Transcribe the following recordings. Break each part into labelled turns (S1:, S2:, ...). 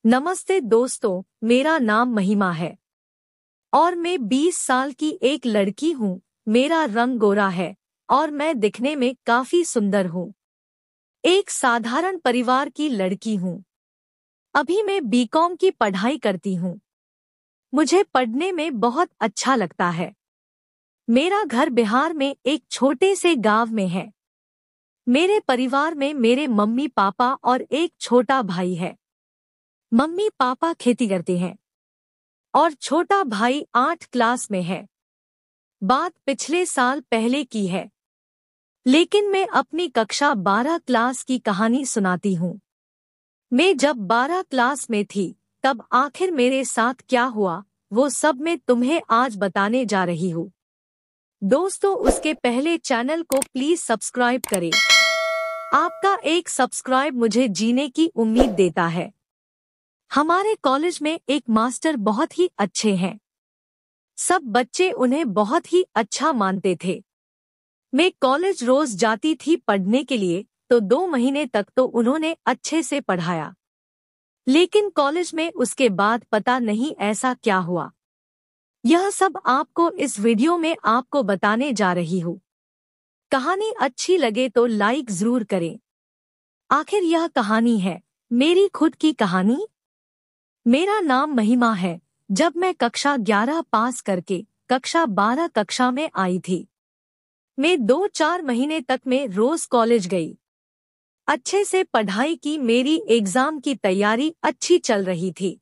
S1: नमस्ते दोस्तों, मेरा नाम महिमा है और मैं 20 साल की एक लड़की हूँ। मेरा रंग गोरा है और मैं दिखने में काफी सुंदर हूँ। एक साधारण परिवार की लड़की हूँ। अभी मैं बीकॉम की पढ़ाई करती हूँ। मुझे पढ़ने में बहुत अच्छा लगता है। मेरा घर बिहार में एक छोटे से गांव में है। मेरे परिवार में मेरे मम्मी पापा और एक छोटा भाई है। मम्मी पापा खेती करते हैं और छोटा भाई 8 क्लास में है। बात पिछले साल पहले की है, लेकिन मैं अपनी कक्षा 12 क्लास की कहानी सुनाती हूँ। मैं जब 12 क्लास में थी, तब आखिर मेरे साथ क्या हुआ, वो सब मैं तुम्हें आज बताने जा रही हूँ। दोस्तों, उसके पहले चैनल को प्लीज सब्सक्राइब करें। आपका एक सब्सक्राइब मुझे जीने की उम्मीद देता है। हमारे कॉलेज में एक मास्टर बहुत ही अच्छे हैं। सब बच्चे उन्हें बहुत ही अच्छा मानते थे। मैं कॉलेज रोज जाती थी पढ़ने के लिए, तो 2 महीने तक तो उन्होंने अच्छे से पढ़ाया। लेकिन कॉलेज में उसके बाद पता नहीं ऐसा क्या हुआ। यह सब आपको इस वीडियो में आपको बताने जा रही हूँ। कहानी अच्छी लगे तो लाइक जरूर करें। आखिर यह कहानी है मेरी खुद की कहानी। मेरा नाम महिमा है। जब मैं कक्षा 11 पास करके कक्षा 12 कक्षा में आई थी, मैं 2-4 महीने तक में रोज कॉलेज गई। अच्छे से पढ़ाई की, मेरी एग्जाम की तैयारी अच्छी चल रही थी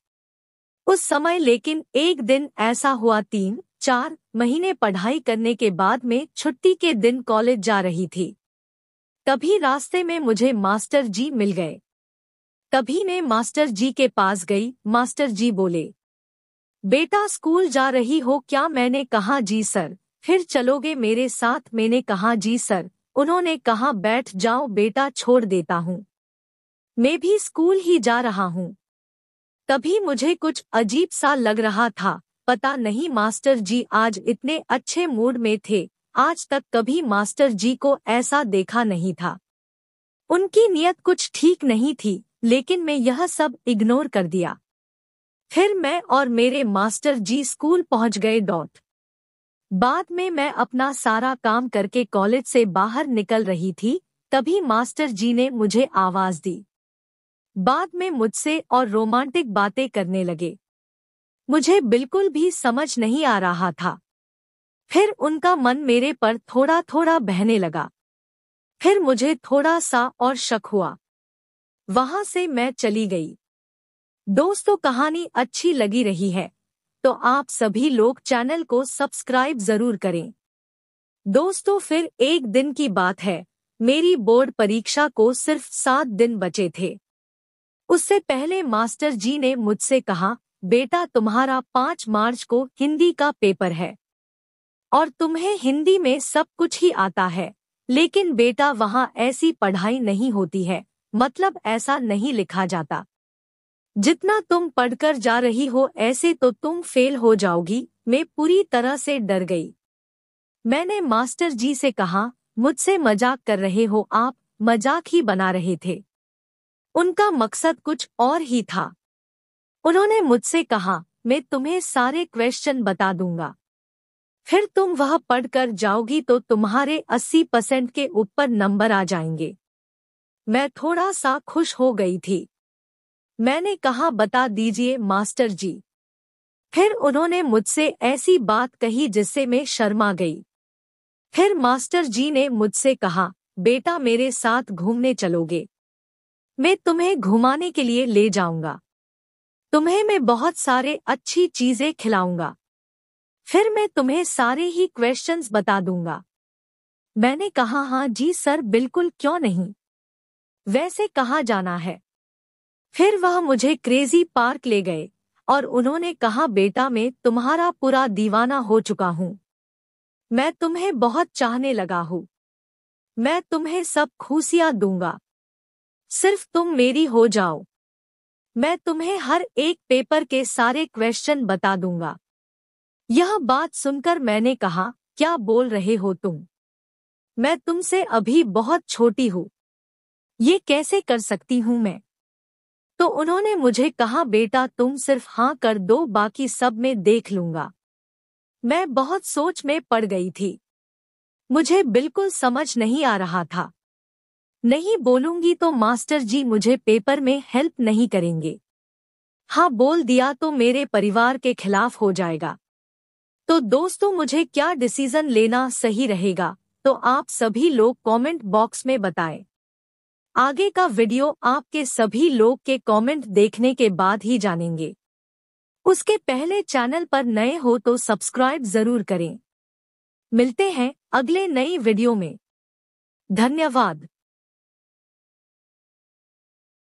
S1: उस समय। लेकिन एक दिन ऐसा हुआ, 3-4 महीने पढ़ाई करने के बाद में छुट्टी के दिन कॉलेज जा रही थी। तभी रास्ते में मुझे मास्टर जी मिल गए। तभी मैं मास्टर जी के पास गई। मास्टर जी बोले, बेटा स्कूल जा रही हो क्या? मैंने कहा जी सर। फिर चलोगे मेरे साथ? मैंने कहा जी सर। उन्होंने कहा बैठ जाओ बेटा, छोड़ देता हूँ, मैं भी स्कूल ही जा रहा हूँ। तभी मुझे कुछ अजीब सा लग रहा था। पता नहीं मास्टर जी आज इतने अच्छे मूड में थे। आज तक कभी मास्टर जी को ऐसा देखा नहीं था। उनकी नीयत कुछ ठीक नहीं थी, लेकिन मैं यह सब इग्नोर कर दिया। फिर मैं और मेरे मास्टर जी स्कूल पहुंच गए। बाद में मैं अपना सारा काम करके कॉलेज से बाहर निकल रही थी, तभी मास्टर जी ने मुझे आवाज दी। बाद में मुझसे और रोमांटिक बातें करने लगे। मुझे बिल्कुल भी समझ नहीं आ रहा था। फिर उनका मन मेरे पर थोड़ा थोड़ा बहने लगा। फिर मुझे थोड़ा सा और शक हुआ। वहां से मैं चली गई। दोस्तों, कहानी अच्छी लगी रही है तो आप सभी लोग चैनल को सब्सक्राइब जरूर करें। दोस्तों, फिर एक दिन की बात है। मेरी बोर्ड परीक्षा को सिर्फ 7 दिन बचे थे। उससे पहले मास्टर जी ने मुझसे कहा, बेटा तुम्हारा 5 मार्च को हिंदी का पेपर है और तुम्हें हिंदी में सब कुछ ही आता है। लेकिन बेटा वहाँ ऐसी पढ़ाई नहीं होती है, मतलब ऐसा नहीं लिखा जाता। जितना तुम पढ़कर जा रही हो ऐसे तो तुम फेल हो जाओगी। मैं पूरी तरह से डर गई। मैंने मास्टर जी से कहा, मुझसे मजाक कर रहे हो आप? मजाक ही बना रहे थे। उनका मकसद कुछ और ही था। उन्होंने मुझसे कहा, मैं तुम्हें सारे क्वेश्चन बता दूंगा, फिर तुम वह पढ़कर जाओगी तो तुम्हारे 80% के ऊपर नंबर आ जाएंगे। मैं थोड़ा सा खुश हो गई थी। मैंने कहा, बता दीजिए मास्टर जी। फिर उन्होंने मुझसे ऐसी बात कही जिससे मैं शर्मा गई। फिर मास्टर जी ने मुझसे कहा, बेटा मेरे साथ घूमने चलोगे? मैं तुम्हें घुमाने के लिए ले जाऊंगा। तुम्हें मैं बहुत सारे अच्छी चीजें खिलाऊंगा। फिर मैं तुम्हें सारे ही क्वेश्चंस बता दूंगा। मैंने कहा, हाँ जी सर, बिल्कुल, क्यों नहीं। वैसे कहाँ जाना है? फिर वह मुझे क्रेजी पार्क ले गए और उन्होंने कहा, बेटा मैं तुम्हारा पूरा दीवाना हो चुका हूँ। मैं तुम्हें बहुत चाहने लगा हूँ। मैं तुम्हें सब खुशियाँ दूंगा, सिर्फ तुम मेरी हो जाओ। मैं तुम्हें हर एक पेपर के सारे क्वेश्चन बता दूंगा। यह बात सुनकर मैंने कहा, क्या बोल रहे हो तुम? मैं तुमसे अभी बहुत छोटी हूँ, ये कैसे कर सकती हूँ मैं? तो उन्होंने मुझे कहा, बेटा तुम सिर्फ हाँ कर दो, बाकी सब मैं देख लूंगा। मैं बहुत सोच में पड़ गई थी। मुझे बिल्कुल समझ नहीं आ रहा था। नहीं बोलूंगी तो मास्टर जी मुझे पेपर में हेल्प नहीं करेंगे। हाँ बोल दिया तो मेरे परिवार के खिलाफ हो जाएगा। तो दोस्तों, मुझे क्या डिसीजन लेना सही रहेगा, तो आप सभी लोग कमेंट बॉक्स में बताएं। आगे का वीडियो आपके सभी लोग के कमेंट देखने के बाद ही जानेंगे। उसके पहले चैनल पर नए हो तो सब्सक्राइब जरूर करें। मिलते हैं अगले नई वीडियो में। धन्यवाद।